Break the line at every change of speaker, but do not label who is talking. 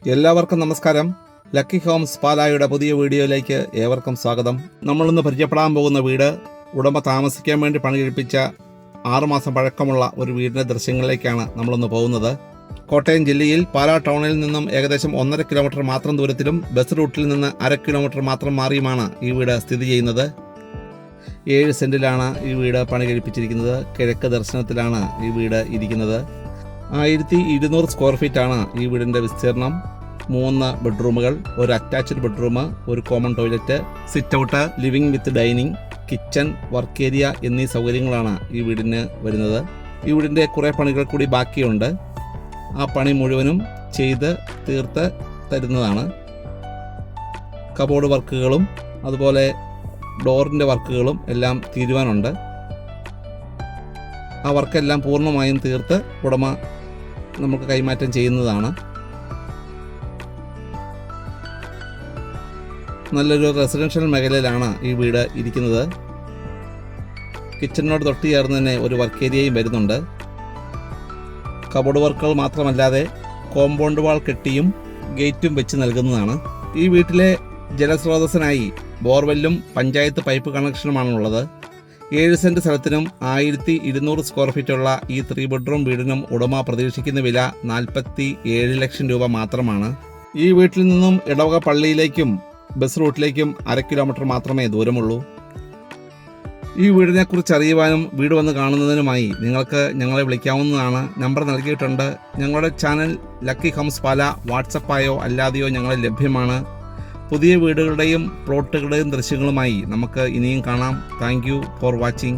എല്ലാവർക്കും നമസ്കാരം. Lucky Holmes പാലായുടെ പുതിയ വീഡിയോയിലേക്ക് ഏവർക്കും സ്വാഗതം. നമ്മളിന്ന് പരിചയപ്പെടാൻ പോകുന്ന വീട് ഉടമ താമസിക്കാൻ വേണ്ടി പണി കഴിപ്പിച്ച 6 മാസം പഴക്കമുള്ള ഒരു വീടിൻ്റെ ദൃശ്യങ്ങളിലേക്കാണ് നമ്മളൊന്ന് പോകുന്നത്. കോട്ടയം ജില്ലയിൽ പാലാ ടൗണിൽ നിന്നും ഏകദേശം 1.5 കിലോമീറ്റർ മാത്രം ദൂരത്തിലും ബസ് റൂട്ടിൽ നിന്ന് 1/2 കിലോമീറ്റർ മാത്രം മാറിയുമാണ് ഈ വീട് സ്ഥിതി ചെയ്യുന്നത്. 7 സെൻറ്റിലാണ് ഈ വീട് പണി കഴിപ്പിച്ചിരിക്കുന്നത്. കിഴക്ക് ദർശനത്തിലാണ് ഈ വീട് ഇരിക്കുന്നത്. 1200 സ്ക്വയർ ഫീറ്റാണ് ഈ വീടിൻ്റെ വിസ്തീർണം. 3 ബെഡ്റൂമുകൾ, ഒരു അറ്റാച്ച്ഡ് ബെഡ്റൂം, ഒരു common toilet, sit out, living with dining, kitchen, work area എന്നീ സൗകര്യങ്ങളാണ് ഈ വീടിന് വരുന്നത്. ഈ വീടിൻ്റെ കുറേ പണികൾ കൂടി ബാക്കിയുണ്ട്. ആ പണി മുഴുവനും ചെയ്ത് തീർത്ത് തരുന്നതാണ്. കബോർഡ് വർക്കുകളും അതുപോലെ ഡോറിൻ്റെ വർക്കുകളും എല്ലാം തീരുവാനുണ്ട്. ആ വർക്കെല്ലാം പൂർണ്ണമായും തീർത്ത് ഉടമ നമുക്ക് കൈമാറ്റം ചെയ്യുന്നതാണ്. നല്ലൊരു റെസിഡൻഷ്യൽ മേഖലയിലാണ് ഈ വീട് ഇരിക്കുന്നത്. കിച്ചണിനോട് തൊട്ട് ചേർന്ന് തന്നെ ഒരു വർക്ക് ഏരിയയും വരുന്നുണ്ട്. കബോർഡ് വർക്കുകൾ മാത്രമല്ലാതെ കോമ്പൗണ്ട് വാൾ കെട്ടിയും ഗേറ്റും വെച്ച് നൽകുന്നതാണ്. ഈ വീട്ടിലെ ജലസ്രോതസ്സിനായി ബോർവെല്ലും പഞ്ചായത്ത് പൈപ്പ് കണക്ഷനുമാണുള്ളത്. 7 സെൻറ്റ് സ്ഥലത്തിനും 1200 സ്ക്വയർ ഫീറ്റുള്ള ഈ 3 ബെഡ്റൂം വീടിനും ഉടമ പ്രതീക്ഷിക്കുന്ന വില 47 ലക്ഷം രൂപ മാത്രമാണ്. ഈ വീട്ടിൽ നിന്നും ഇടവക പള്ളിയിലേക്കും ബസ് റൂട്ടിലേക്കും 1/2 കിലോമീറ്റർ മാത്രമേ ദൂരമുള്ളൂ. ഈ വീടിനെ കുറിച്ച് അറിയുവാനും വീട് വന്ന് കാണുന്നതിനുമായി നിങ്ങൾക്ക് ഞങ്ങളെ വിളിക്കാവുന്നതാണ്. നമ്പർ നൽകിയിട്ടുണ്ട്. ഞങ്ങളുടെ ചാനൽ ലക്കി ഹോംസ് പാല വാട്സപ്പായോ അല്ലാതെയോ ഞങ്ങളെ ലഭ്യമാണ്. പുതിയ വീടുകളുടെയും പ്ലോട്ടുകളുടെയും ദൃശ്യങ്ങളുമായി നമുക്ക് ഇനിയും കാണാം. Thank you for watching.